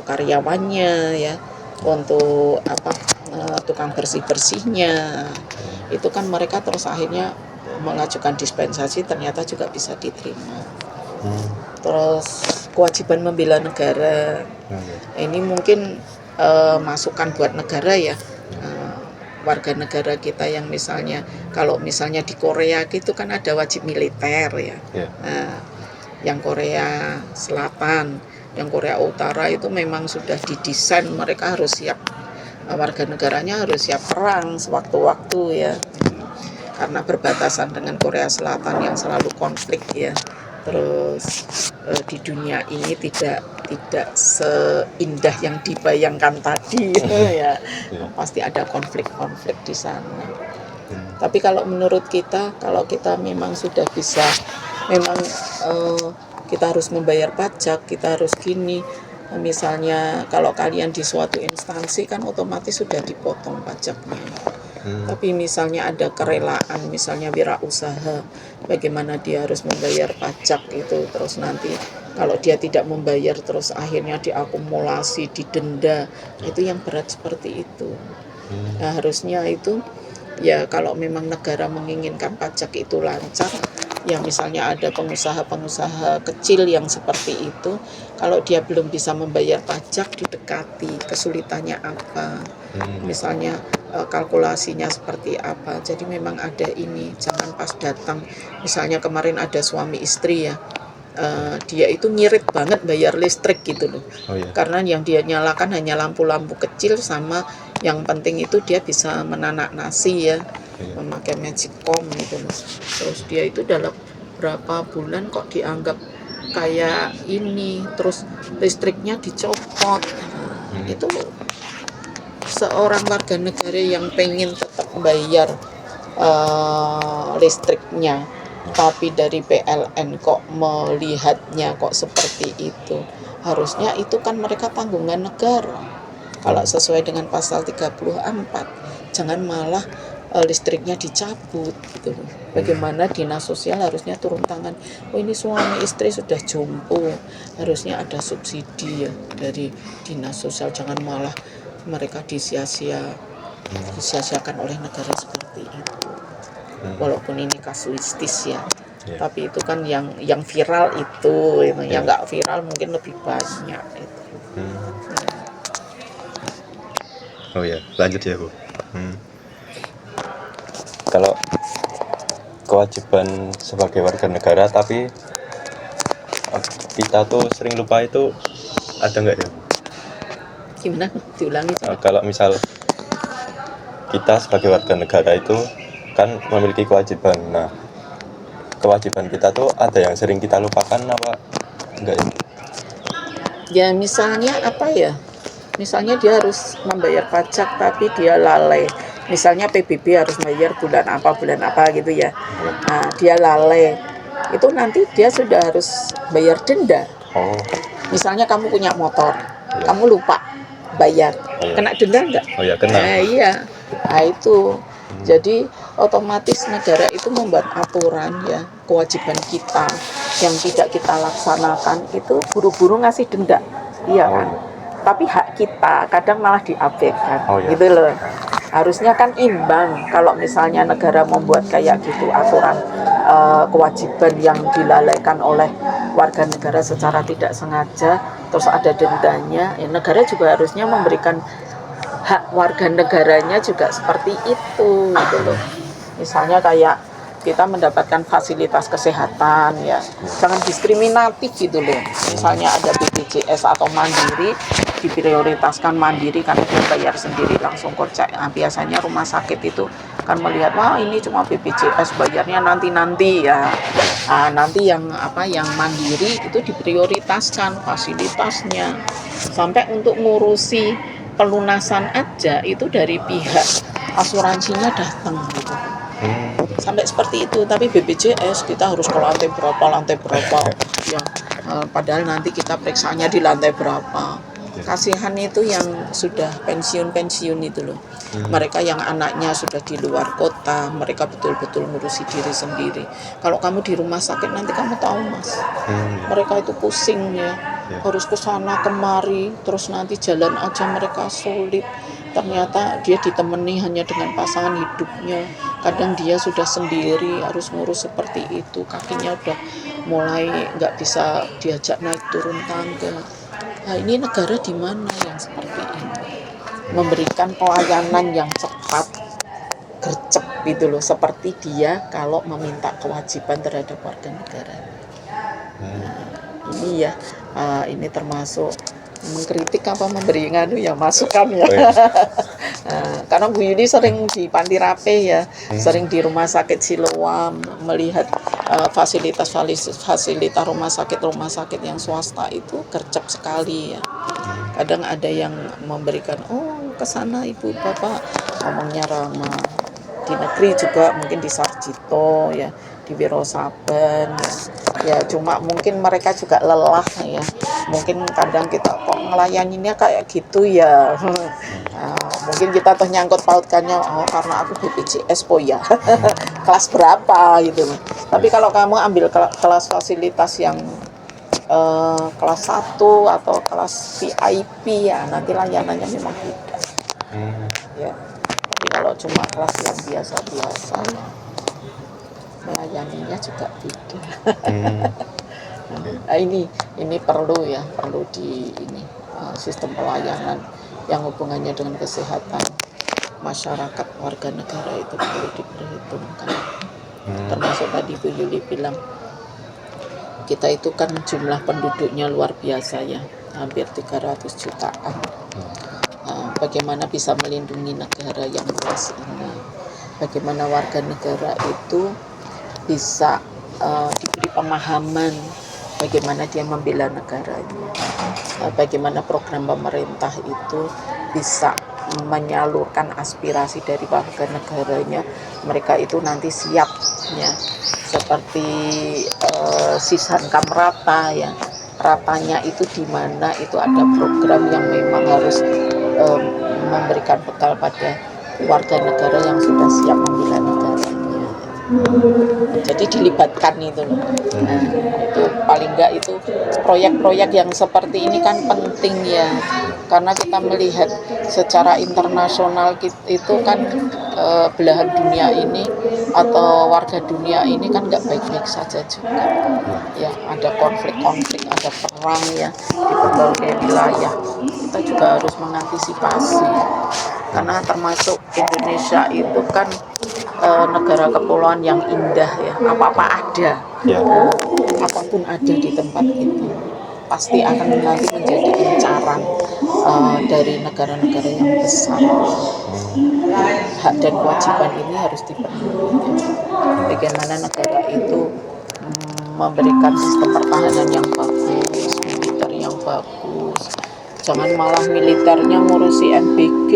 karyawannya ya, untuk tukang bersih-bersihnya. Itu kan mereka terus akhirnya mengajukan dispensasi, ternyata juga bisa diterima. Terus kewajiban membela negara. Ini mungkin masukan buat negara ya. Warga negara kita yang misalnya kalau misalnya di Korea gitu kan ada wajib militer ya. Yang Korea Selatan, yang Korea Utara itu memang sudah didesain mereka harus siap, warga negaranya harus siap perang sewaktu-waktu ya, karena berbatasan dengan Korea Selatan yang selalu konflik ya. Terus di dunia ini tidak seindah yang dibayangkan tadi ya. Pasti ada konflik-konflik di sana. Tapi kalau menurut kita, kalau kita memang sudah bisa, memang kita harus membayar pajak, kita harus gini. Misalnya kalau kalian di suatu instansi kan otomatis sudah dipotong pajaknya. Tapi misalnya ada kerelaan, misalnya wirausaha, bagaimana dia harus membayar pajak itu, terus nanti kalau dia tidak membayar terus akhirnya diakumulasi, didenda, itu yang berat seperti itu. Nah harusnya itu ya kalau memang negara menginginkan pajak itu lancar, ya misalnya ada pengusaha-pengusaha kecil yang seperti itu, kalau dia belum bisa membayar pajak didekati kesulitannya apa, misalnya kalkulasinya seperti apa. Jadi memang ada ini, jangan pas datang, misalnya kemarin ada suami istri ya, dia itu ngirit banget bayar listrik gitu loh. Karena yang dia nyalakan hanya lampu-lampu kecil, sama yang penting itu dia bisa menanak nasi ya, memakai magicom gitu loh. Terus dia itu dalam berapa bulan kok dianggap kayak ini, terus listriknya dicopot. Itu seorang warga negara yang pengen tetap bayar listriknya, tapi dari PLN kok melihatnya kok seperti itu. Harusnya itu kan mereka tanggungan negara. Kalau sesuai dengan pasal 34, jangan malah listriknya dicabut gitu. Bagaimana dinas sosial harusnya turun tangan. Oh ini suami istri sudah jompo, harusnya ada subsidi ya dari dinas sosial, jangan malah mereka disia-siakan oleh negara seperti itu. Walaupun ini kasuistis ya, tapi itu kan yang viral itu, yang nggak viral mungkin lebih banyak itu. Oh ya, lanjut ya Bu. Kalau kewajiban sebagai warga negara tapi kita tuh sering lupa, itu ada nggak ya? Gimana? Diulangi. Kalau misal kita sebagai warga negara itu kan memiliki kewajiban. Nah, kewajiban kita tuh ada yang sering kita lupakan apa enggak ya? Ya misalnya apa ya? Misalnya dia harus membayar pajak tapi dia lalai. Misalnya PBB harus bayar bulan apa gitu ya. Nah, dia lalai. Itu nanti dia sudah harus bayar denda. Oh, Misalnya kamu punya motor, iya. kamu lupa bayar, Iya. kena denda enggak? Oh ya, kena. Iya. Nah, itu. Jadi otomatis negara itu membuat aturan ya, kewajiban kita yang tidak kita laksanakan itu buru-buru ngasih denda. Iya kan? Tapi hak kita kadang malah diabaikan. Oh, iya. Gitu loh. Harusnya kan imbang kalau misalnya negara membuat kayak gitu aturan kewajiban yang dilalaikan oleh warga negara secara tidak sengaja terus ada dendanya, ya negara juga harusnya memberikan hak warga negaranya juga seperti itu gitu loh. Misalnya kayak kita mendapatkan fasilitas kesehatan ya, jangan diskriminatif gitu loh. Misalnya ada BPJS atau Mandiri, diprioritaskan Mandiri karena dia bayar sendiri langsung kocek. Nah, biasanya rumah sakit itu kan melihat wah ini cuma BPJS bayarnya nanti ya. Nah, nanti yang Mandiri itu diprioritaskan fasilitasnya sampai untuk ngurusi pelunasan aja itu dari pihak asuransinya datang gitu. Sampai seperti itu. Tapi BPJS kita harus ke lantai berapa ya, padahal nanti kita periksanya di lantai berapa. Kasihan itu yang sudah pensiun itu loh. Mereka yang anaknya sudah di luar kota, mereka betul-betul ngurusi diri sendiri. Kalau kamu di rumah sakit nanti kamu tahu Mas, mereka itu pusing ya, harus ke sana kemari, terus nanti jalan aja mereka sulit. Ternyata dia ditemani hanya dengan pasangan hidupnya, kadang dia sudah sendiri harus ngurus seperti itu, kakinya udah mulai nggak bisa diajak naik turun tangga. Nah, ini negara di mana yang seperti ini memberikan pelayanan yang cepat, gercep gitu loh, seperti dia kalau meminta kewajiban terhadap warga negara. Ini ya, ini termasuk mengkritik apa memberi ya masukan ya. Karena Bu Yudi sering di Panti Rapih ya, sering di rumah sakit Siloam melihat fasilitas rumah sakit yang swasta itu gercep sekali ya. Kadang ada yang memberikan ke sana ibu bapak ngomongnya ramah. Di negeri juga mungkin di Sarjito ya, di Wiro Saben ya, cuma mungkin mereka juga lelah ya, mungkin kadang kita kok ngelayaninya kayak gitu ya. Mungkin kita tuh nyangkut pautkannya karena aku BPJS ya kelas berapa gitu. Tapi kalau kamu ambil kelas fasilitas yang kelas 1 atau kelas VIP ya, nanti layanannya memang beda ya. Tapi kalau cuma kelas yang biasa ya, melayaninya juga beda. Nah, ini perlu di sistem pelayanan yang hubungannya dengan kesehatan masyarakat warga negara itu perlu diperhitungkan. Termasuk tadi Bu Yuli bilang kita itu kan jumlah penduduknya luar biasa ya, hampir 300 jutaan. Bagaimana bisa melindungi negara yang luas ini, bagaimana warga negara itu bisa diberi pemahaman bagaimana dia membela negaranya, bagaimana program pemerintah itu bisa menyalurkan aspirasi dari warga negaranya, mereka itu nanti siapnya seperti Sisan Kamrata ya, ratanya itu di mana itu ada program yang memang harus memberikan bekal pada warga negara yang sudah siap membela negaranya. Jadi dilibatkan itu loh. Nah, itu paling enggak itu proyek-proyek yang seperti ini kan penting ya, karena kita melihat secara internasional itu kan belahan dunia ini atau warga dunia ini kan nggak baik-baik saja juga ya, ada konflik-konflik, ada perang ya di berbagai wilayah. Kita juga harus mengantisipasi, karena termasuk Indonesia itu kan negara kepulauan yang indah ya, apa-apa ada apapun ada di tempat itu, pasti akan nanti menjadi incaran dari negara-negara yang besar. hak dan kewajiban ini harus dipenuhi. Bagaimana negara itu memberikan sistem pertahanan yang bagus, militer yang bagus. Jangan malah militernya ngurusi MBG,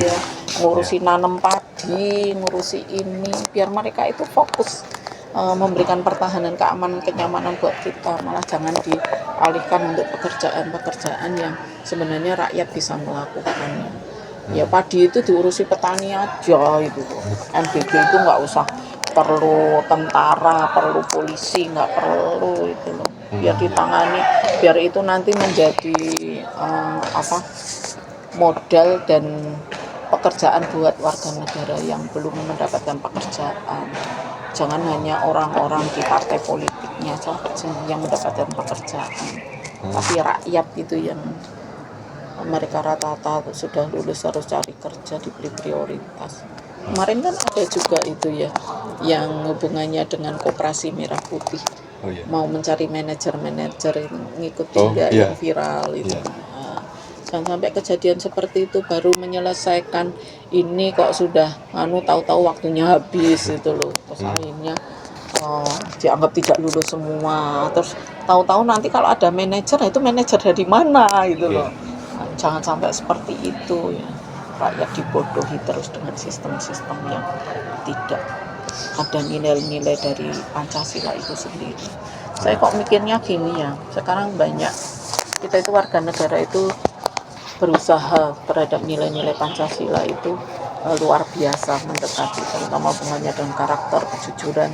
ya, ngurusi nanam padi, ngurusi ini. Biar mereka itu fokus memberikan pertahanan, keamanan, kenyamanan buat kita. Malah jangan dialihkan untuk pekerjaan-pekerjaan yang sebenarnya rakyat bisa melakukannya. Ya padi itu diurusi petani aja itu. MBG itu nggak usah perlu tentara, perlu polisi, nggak perlu itu loh. Biar ditangani, biar itu nanti menjadi modal dan pekerjaan buat warga negara yang belum mendapatkan pekerjaan. Jangan hanya orang-orang di partai politiknya saja yang mendapatkan pekerjaan, tapi rakyat itu yang mereka rata-rata sudah lulus harus cari kerja, diberi prioritas. Kemarin kan ada juga itu ya, yang hubungannya dengan Koperasi Merah Putih. Mau mencari manajer-manajer itu ngikutin yang viral itu. Nah, jangan sampai kejadian seperti itu baru menyelesaikan ini kok sudah tahu-tahu waktunya habis itu loh. Terus akhirnya dianggap tidak lulus semua. Terus tahu-tahu nanti kalau ada manajer, itu manajer dari mana itu loh. Nah, jangan sampai seperti itu ya. Rakyat dibodohi terus dengan sistem-sistem yang tidak ada nilai-nilai dari Pancasila itu sendiri. Saya kok mikirnya gini ya, sekarang banyak kita itu warga negara itu berusaha terhadap nilai-nilai Pancasila itu luar biasa mendekati, terutama hubungannya dengan karakter, kejujuran.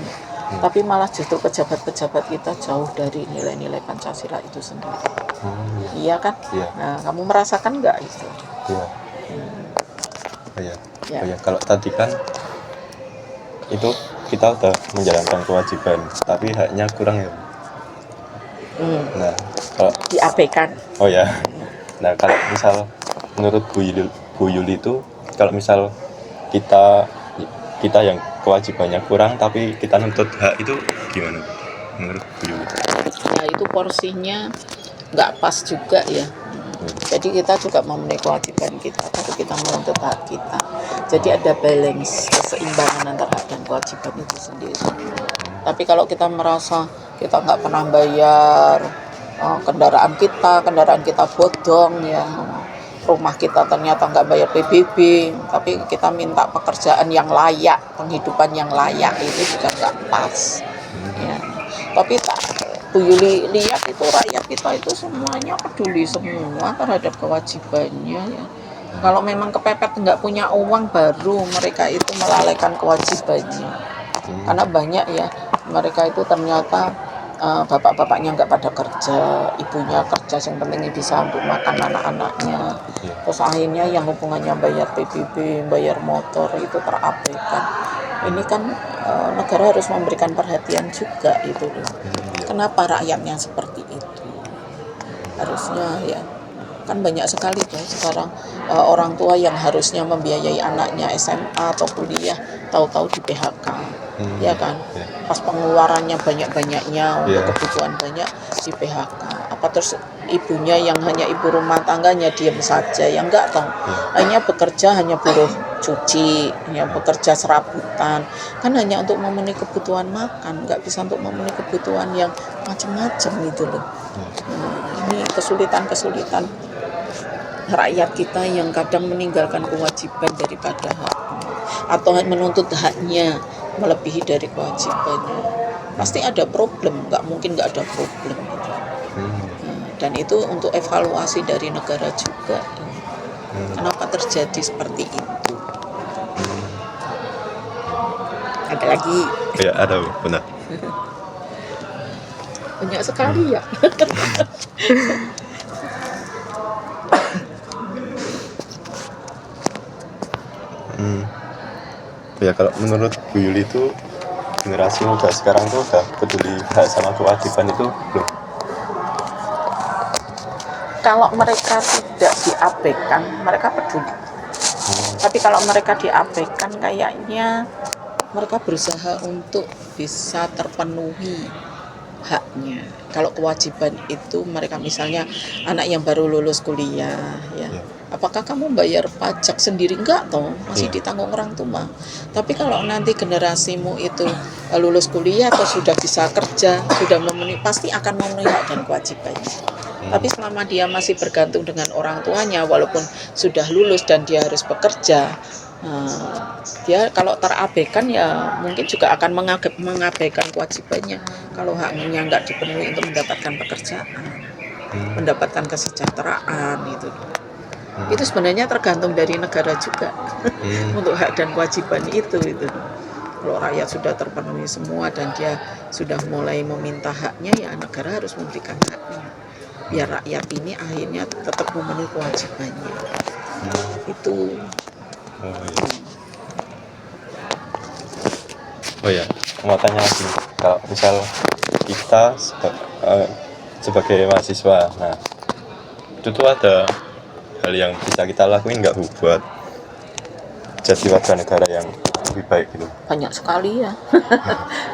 Tapi malah justru pejabat-pejabat kita jauh dari nilai-nilai Pancasila itu sendiri. Iya kan? Nah, kamu merasakan nggak itu? Ya. Kalau tadi kan itu kita udah menjalankan kewajiban, tapi haknya kurang ya. Nah, kalau diabaikan. Oh ya. Nah, kalau misal menurut Bu Yuli itu, kalau misal kita yang kewajibannya kurang tapi kita nuntut hak itu gimana menurut Bu Yuli? Nah, itu porsinya nggak pas juga ya. Jadi kita juga memenuhi kewajiban kita, tapi kita menuntut hak kita. Jadi ada balance, keseimbangan antara hak dan kewajiban itu sendiri. Tapi kalau kita merasa kita nggak pernah bayar kendaraan kita bodong ya, rumah kita ternyata nggak bayar PBB, tapi kita minta pekerjaan yang layak, penghidupan yang layak, itu juga nggak pas. Ya. Tapi Bu Yuli lihat itu rakyat kita itu semuanya peduli semua terhadap kewajibannya ya. Kalau memang kepepet nggak punya uang baru mereka itu melalaikan kewajibannya. Karena banyak ya mereka itu ternyata bapak-bapaknya nggak pada kerja, ibunya kerja, yang penting bisa untuk makan anak-anaknya. Terus akhirnya yang hubungannya bayar PBB, bayar motor itu terabaikan. Ini kan negara harus memberikan perhatian juga itu loh. Kenapa rakyatnya seperti itu? Harusnya ya, kan banyak sekali tuh sekarang orang tua yang harusnya membiayai anaknya SMA atau kuliah, tahu-tahu di PHK, ya kan? Pas pengeluarannya banyak-banyaknya untuk kebutuhan banyak di PHK. Apa terus ibunya yang hanya ibu rumah tangganya diam saja? Ya enggak toh. Hanya bekerja, hanya buruh cuci, ya bekerja serabutan, kan hanya untuk memenuhi kebutuhan makan, nggak bisa untuk memenuhi kebutuhan yang macam-macam gitu loh. Ini kesulitan rakyat kita yang kadang meninggalkan kewajiban daripada hak, atau menuntut haknya melebihi dari kewajibannya. Pasti ada problem, nggak mungkin nggak ada problem gitu. Dan itu untuk evaluasi dari negara juga. Kenapa terjadi seperti itu? Ada lagi? Ya, ada, benar. Banyak sekali ya. Ya, kalau menurut Bu Yuli itu generasi muda sekarang tuh udah peduli hak sama kewajiban itu belum? Kalau mereka tidak diabaikan, mereka peduli. Tapi kalau mereka diabaikan, kayaknya mereka berusaha untuk bisa terpenuhi haknya. Kalau kewajiban itu mereka misalnya anak yang baru lulus kuliah ya. Iya. Apakah kamu bayar pajak sendiri? Enggak toh, masih Iya. ditanggung orang tua. Tapi kalau nanti generasimu itu lulus kuliah atau sudah bisa kerja, sudah memenuhi, pasti akan memenuhi hak dan kewajibannya. Tapi selama dia masih bergantung dengan orang tuanya, walaupun sudah lulus dan dia harus bekerja, dia kalau terabaikan ya mungkin juga akan mengabaikan kewajibannya. Kalau haknya nggak dipenuhi untuk mendapatkan pekerjaan, mendapatkan kesejahteraan itu sebenarnya tergantung dari negara juga untuk hak dan kewajiban itu. Kalau rakyat sudah terpenuhi semua dan dia sudah mulai meminta haknya, ya negara harus memberikan haknya biar rakyat ini akhirnya tetap memenuhi kewajibannya. Itu. Oh iya. Oh ya, mau tanya lagi, kalau misal kita sebagai mahasiswa, nah itu tuh ada hal yang bisa kita lakuin nggak Bu buat jadi warga negara yang lebih baik gitu? Banyak sekali ya.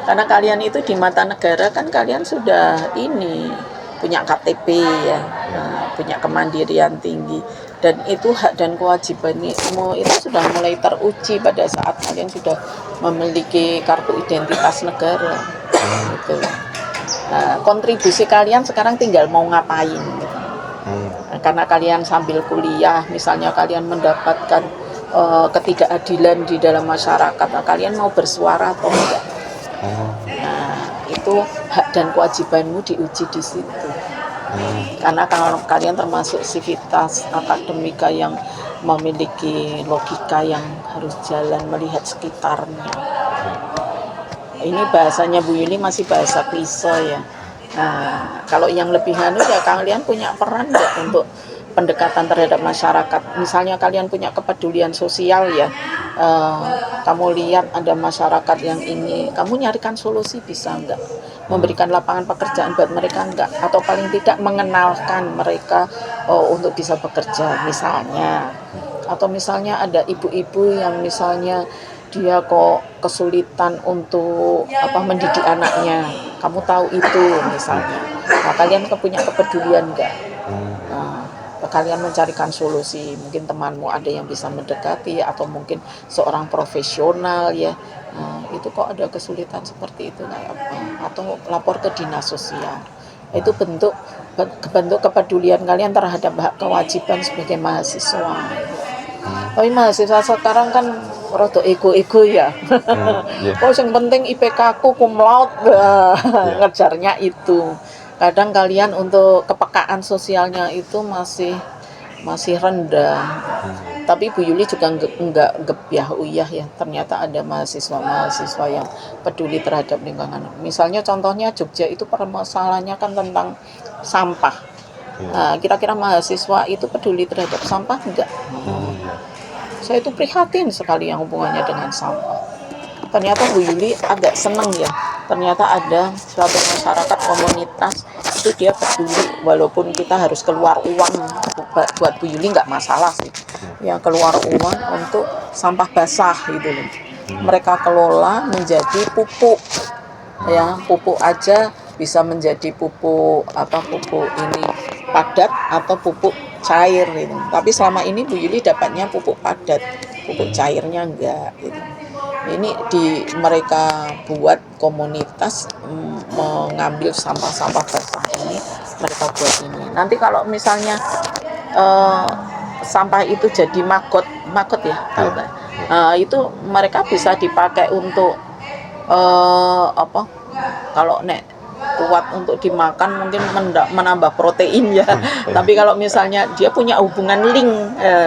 Karena kalian itu di mata negara kan kalian sudah punya KTP ya, punya kemandirian tinggi, dan itu hak dan kewajibanmu itu sudah mulai teruji pada saat kalian sudah memiliki kartu identitas negara. Gitu. Kontribusi kalian sekarang tinggal mau ngapain gitu. Karena kalian sambil kuliah, misalnya kalian mendapatkan ketidakadilan di dalam masyarakat, kalian mau bersuara atau enggak? Nah, itu hak dan kewajibanmu diuji di situ. Karena kalau kalian termasuk sivitas akademika yang memiliki logika yang harus jalan melihat sekitarnya. Ini bahasanya Bu Yuli masih bahasa klise ya. Nah, kalau yang lebih ya kalian punya peran nggak untuk pendekatan terhadap masyarakat. Misalnya kalian punya kepedulian sosial ya, kamu lihat ada masyarakat yang ini, kamu nyarikan solusi bisa enggak? Memberikan lapangan pekerjaan buat mereka enggak? Atau paling tidak mengenalkan mereka untuk bisa bekerja misalnya. Atau misalnya ada ibu-ibu yang misalnya dia kok kesulitan untuk mendidik anaknya, kamu tahu itu misalnya. Nah, kalian punya kepedulian enggak? Kalian mencarikan solusi, mungkin temanmu ada yang bisa mendekati atau mungkin seorang profesional ya, itu kok ada kesulitan seperti itu kayak apa, atau lapor ke dinas sosial. Itu bentuk kepedulian kalian terhadap hak kewajiban sebagai mahasiswa. Tapi mahasiswa sekarang kan rada ego-ego ya. Oh yang penting IPK aku cum laude, ngejarnya itu. Kadang kalian untuk kepekaan sosialnya itu masih rendah. Tapi Bu Yuli juga enggak gebyah uyah ya. Ternyata ada mahasiswa yang peduli terhadap lingkungan. Misalnya contohnya Jogja itu permasalahannya kan tentang sampah. Nah, kira-kira mahasiswa itu peduli terhadap sampah enggak? Saya itu prihatin sekali yang hubungannya dengan sampah. Ternyata Bu Yuli agak senang ya. Ternyata ada suatu masyarakat komunitas itu dia peduli, walaupun kita harus keluar uang buat Bu Yuli nggak masalah sih. Ya keluar uang untuk sampah basah gitu loh. Mereka kelola menjadi pupuk. Ya, pupuk aja bisa menjadi pupuk ini padat atau pupuk cair gitu. Tapi selama ini Bu Yuli dapatnya pupuk padat, pupuk cairnya enggak gitu. Ini mereka buat komunitas mengambil sampah-sampah basah ini, mereka buat ini. Nanti kalau misalnya sampah itu jadi magot ya, tahu nggak? Itu mereka bisa dipakai untuk kalau kuat untuk dimakan mungkin menambah protein ya. Tapi kalau misalnya dia punya hubungan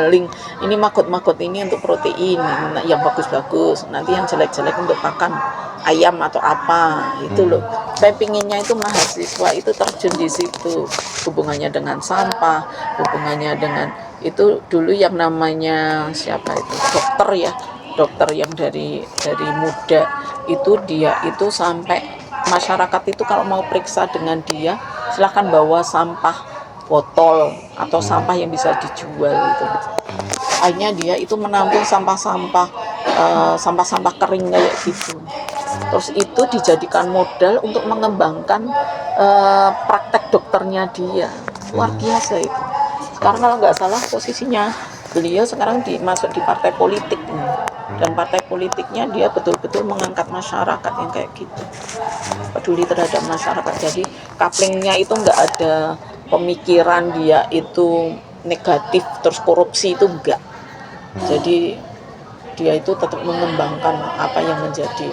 link ini magot ini untuk protein yang bagus-bagus, nanti yang jelek-jelek untuk pakan ayam atau apa itu loh. Saya pinginnya itu mahasiswa itu terjun di situ, hubungannya dengan sampah, hubungannya dengan itu dulu yang namanya siapa itu dokter yang dari muda itu dia itu sampai masyarakat itu kalau mau periksa dengan dia silahkan bawa sampah botol atau sampah yang bisa dijual itu. Akhirnya dia itu menampung sampah-sampah kering kayak gitu. terus itu dijadikan modal untuk mengembangkan praktek dokternya dia. Luar biasa itu. Sekarang kalau nggak salah posisinya beliau sekarang masuk di partai politik nih. Dan partai politiknya dia betul-betul mengangkat masyarakat yang kayak gitu, peduli terhadap masyarakat. Jadi couplingnya itu nggak ada pemikiran dia itu negatif terus korupsi, itu enggak. Jadi dia itu tetap mengembangkan apa yang menjadi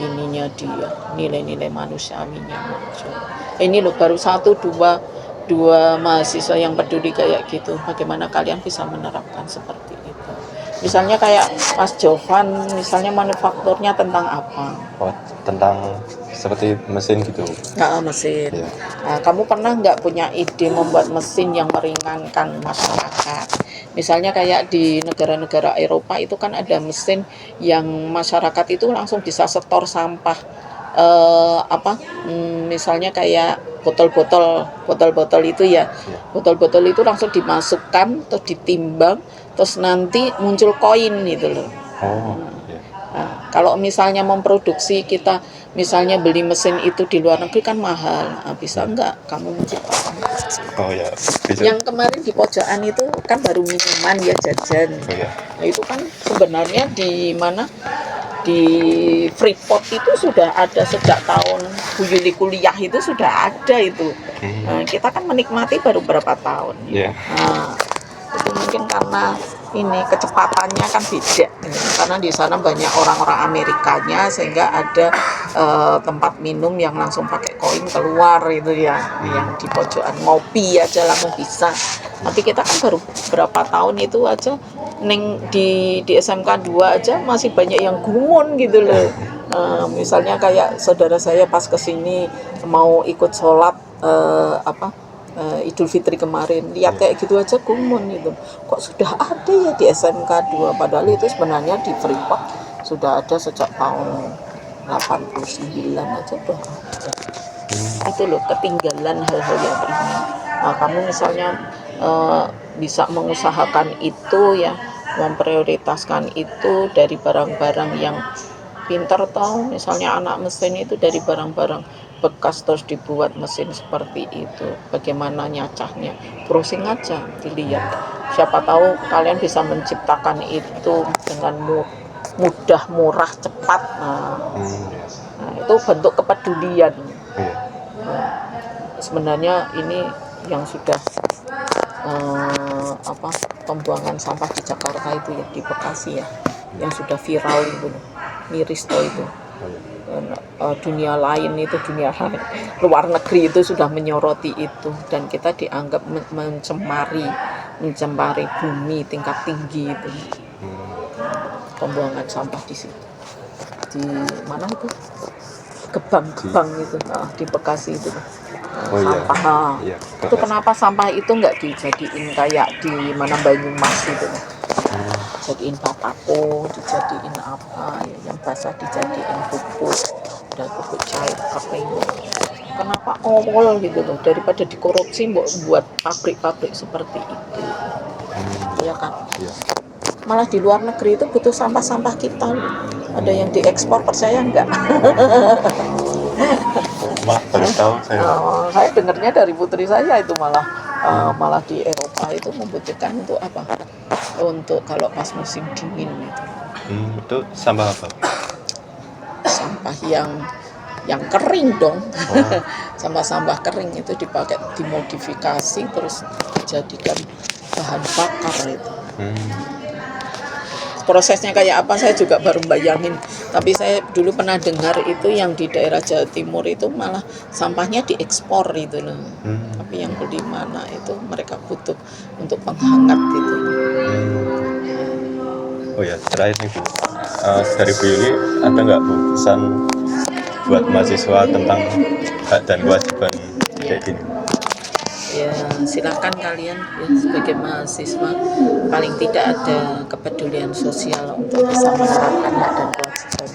ininya dia, nilai-nilai manusiawinya muncul. Ini loh baru dua mahasiswa yang peduli kayak gitu. Bagaimana kalian bisa menerapkan seperti itu? Misalnya kayak Mas Jovan, misalnya manufakturnya tentang apa? Oh, tentang seperti mesin gitu. Nah, mesin. Iya. Nah, kamu pernah nggak punya ide membuat mesin yang meringankan masyarakat? Misalnya kayak di negara-negara Eropa itu kan ada mesin yang masyarakat itu langsung bisa setor sampah. Misalnya kayak botol-botol itu ya, botol-botol itu langsung dimasukkan terus ditimbang, terus nanti muncul koin gitu loh. Oh, iya. Nah, kalau misalnya memproduksi kita misalnya beli mesin itu di luar negeri kan mahal. Nah, bisa enggak kamu menciptakan? Oh ya, bisa. Yang kemarin di pojokan itu kan baru minuman ya, jajan. Oh ya. Nah, itu kan sebenarnya di mana? Di Freeport itu sudah ada sejak tahun Bu Yuli kuliah itu sudah ada itu. Nah, kita kan menikmati baru berapa tahun. Iya. Nah, itu mungkin karena ini kecepatannya kan beda, karena di sana banyak orang-orang Amerikanya sehingga ada tempat minum yang langsung pakai koin keluar itu ya, yang di pojokan ngopi aja langsung bisa. Tapi kita kan baru berapa tahun itu aja, di SMK 2 aja masih banyak yang gumun gitu loh. Misalnya kayak saudara saya pas kesini mau ikut sholat Idul Fitri kemarin, lihat kayak gitu aja gumun gitu. Kok sudah ada ya di SMK 2, padahal itu sebenarnya di Freeport sudah ada sejak tahun 89 aja tuh ada. Itu loh ketinggalan hal-hal yang ini. Nah, kamu misalnya bisa mengusahakan itu ya, memprioritaskan itu dari barang-barang yang pintar, tahu misalnya anak mesin itu dari barang-barang bekas terus dibuat mesin seperti itu, bagaimana nyacahnya, browsing aja dilihat, siapa tahu kalian bisa menciptakan itu dengan mudah, murah, cepat. Nah, itu bentuk kepedulian. Sebenarnya ini yang sudah pembuangan sampah di Jakarta itu ya, di Bekasi ya, yang sudah viral itu, miris toh itu. Dunia lain, luar negeri itu sudah menyoroti itu, dan kita dianggap mencemari bumi tingkat tinggi itu. Pembuangan sampah di situ, di mana itu, Gebang itu, di Bekasi itu. Sampah. Iya. Itu kenapa sampah itu nggak dijadiin kayak di mana Banyumas itu, jadiin batako, dijadiin apa ya, yang basah dijadiin pupuk dan pupuk cair kering. Kenapa awal gitu loh, daripada dikorupsi buat pabrik-pabrik seperti itu, ya kan? Malah di luar negeri itu butuh sampah-sampah kita loh. Ada yang diekspor, percaya nggak? Baru tahu saya. Saya dengarnya dari putri saya itu malah di Eropa itu membutuhkan untuk apa? Untuk kalau pas musim dingin itu. Itu sampah apa? Sampah yang kering dong. Sampah-sampah kering itu dipakai, dimodifikasi terus dijadikan bahan bakar itu. Prosesnya kayak apa saya juga baru bayangin, tapi saya dulu pernah dengar itu yang di daerah Jawa Timur itu malah sampahnya diekspor itu loh. Tapi yang di mana itu mereka butuh untuk penghangat itu. Oh ya, terakhir nih Bu, dari Bu Yuli ada nggak Bu pesan buat mahasiswa tentang hak dan kewajiban kayak gini? Ya silakan kalian ya, sebagai mahasiswa paling tidak ada kepedulian sosial untuk bisa menerapkan hak dan kewajiban.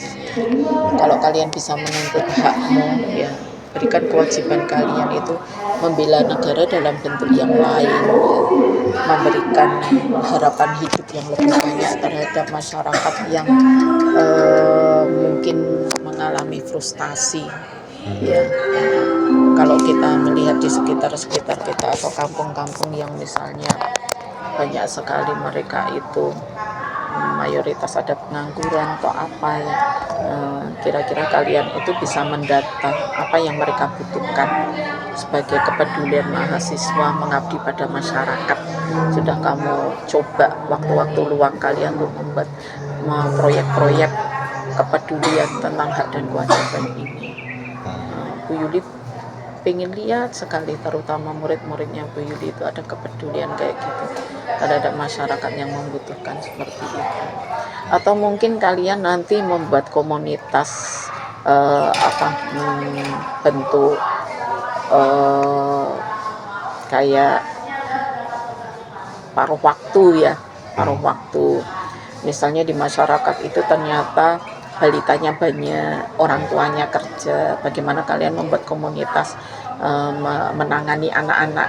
Kalau kalian bisa menuntut hakmu, ya berikan kewajiban kalian itu membela negara dalam bentuk yang lain, ya. Memberikan harapan hidup yang lebih banyak terhadap masyarakat yang mungkin mengalami mengalami frustasi. Ya, kalau kita melihat di sekitar kita atau kampung-kampung yang misalnya banyak sekali mereka itu mayoritas ada pengangguran atau apa ya, kira-kira kalian itu bisa mendata apa yang mereka butuhkan sebagai kepedulian mahasiswa mengabdi pada masyarakat. Sudah kamu coba waktu-waktu luang kalian untuk membuat proyek-proyek kepedulian tentang hak dan kewajiban ini? Bu Yuli pengen lihat sekali, terutama murid-muridnya Bu Yuli itu ada kepedulian kayak gitu terhadap masyarakat yang membutuhkan seperti itu. Atau mungkin kalian nanti membuat komunitas bentuk kayak paruh waktu ya, paruh waktu. Misalnya di masyarakat itu ternyata balitanya banyak, orang tuanya kerja, bagaimana kalian membuat komunitas menangani anak-anak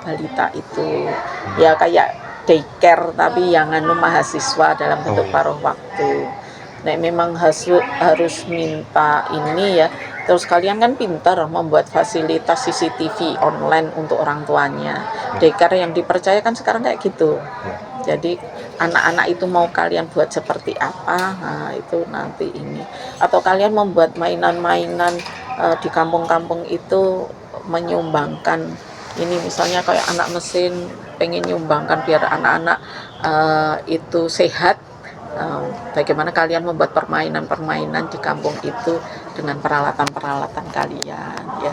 balita itu, ya kayak daycare tapi yang mahasiswa dalam bentuk paruh waktu. Nah, memang harus minta ini ya. Terus kalian kan pintar membuat fasilitas CCTV online untuk orang tuanya. Daycare yang dipercayakan sekarang kayak gitu. Jadi anak-anak itu mau kalian buat seperti apa, nah itu nanti ini. Atau kalian membuat mainan-mainan di kampung-kampung itu menyumbangkan ini, misalnya kayak anak mesin pengen nyumbangkan biar anak-anak itu sehat. Bagaimana kalian membuat permainan-permainan di kampung itu dengan peralatan-peralatan kalian ya,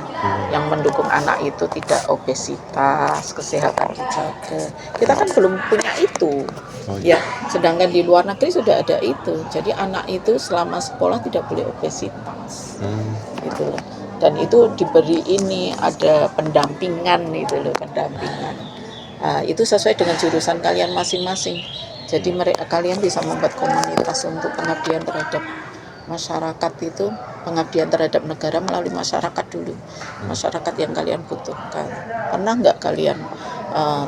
yang mendukung anak itu tidak obesitas, kesehatan dijaga. Kita kan belum punya itu ya, sedangkan di luar negeri sudah ada itu. Jadi anak itu selama sekolah tidak boleh obesitas gitu loh. Dan itu diberi ini, ada pendampingan itu loh, pendampingan. Itu sesuai dengan jurusan kalian masing-masing. Jadi kalian bisa membuat komunitas untuk pengabdian terhadap masyarakat itu, pengabdian terhadap negara melalui masyarakat dulu, masyarakat yang kalian butuhkan. Pernah nggak kalian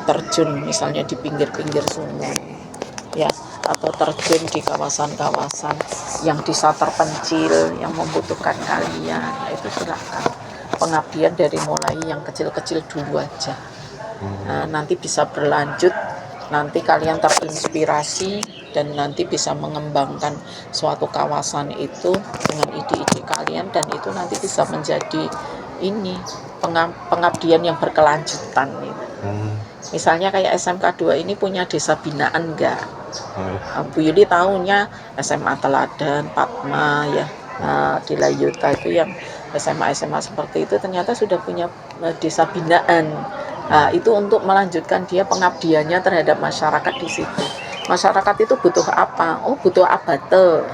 terjun misalnya di pinggir-pinggir sungai ya, atau terjun di kawasan-kawasan yang desa terpencil yang membutuhkan kalian? Itu silakan, pengabdian dari mulai yang kecil-kecil dulu aja. Nanti bisa berlanjut, nanti kalian terinspirasi dan nanti bisa mengembangkan suatu kawasan itu dengan ide-ide kalian, dan itu nanti bisa menjadi ini pengabdian yang berkelanjutan gitu. Misalnya kayak SMK 2 ini punya desa binaan enggak? Bu Yuli tahunya SMA Teladan, Padma ya, di Layuta itu yang SMA seperti itu ternyata sudah punya desa binaan. Itu untuk melanjutkan dia pengabdiannya terhadap masyarakat di situ. Masyarakat itu butuh apa? Oh, butuh abate.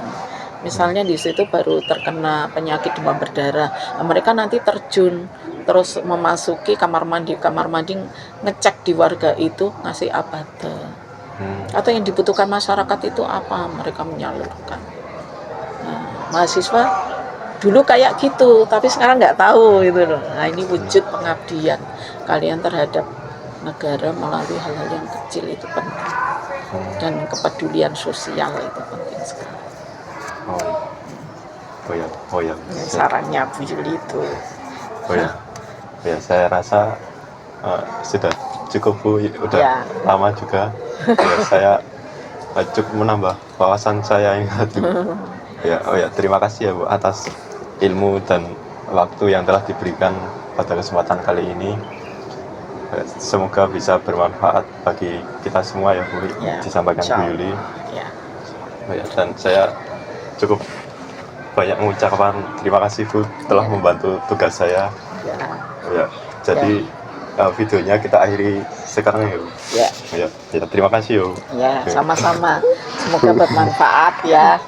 Misalnya di situ baru terkena penyakit demam berdarah. Mereka nanti terjun terus memasuki kamar mandi ngecek di warga itu, ngasih abate. Atau yang dibutuhkan masyarakat itu apa? Mereka menyalurkan. Mahasiswa dulu kayak gitu, tapi sekarang nggak tahu gitu loh. Nah, ini wujud pengabdian kalian terhadap negara melalui hal-hal yang kecil, itu penting. Dan kepedulian sosial itu penting sekali. Oh ya. Sarannya Bu Yuli itu. Ya, saya rasa sudah cukup Bu, udah lama juga. Ya, saya cukup menambah wawasan saya yang itu. Ya, terima kasih ya Bu atas ilmu dan waktu yang telah diberikan pada kesempatan kali ini. Semoga bisa bermanfaat bagi kita semua ya Bu, disampaikan Bu Yuli. Ya, dan saya cukup banyak mengucapkan terima kasih Bu telah membantu tugas saya. Ya, jadi videonya kita akhiri sekarang ya Bu. Ya, terima kasih Bu. Ya, sama-sama. Semoga bermanfaat ya.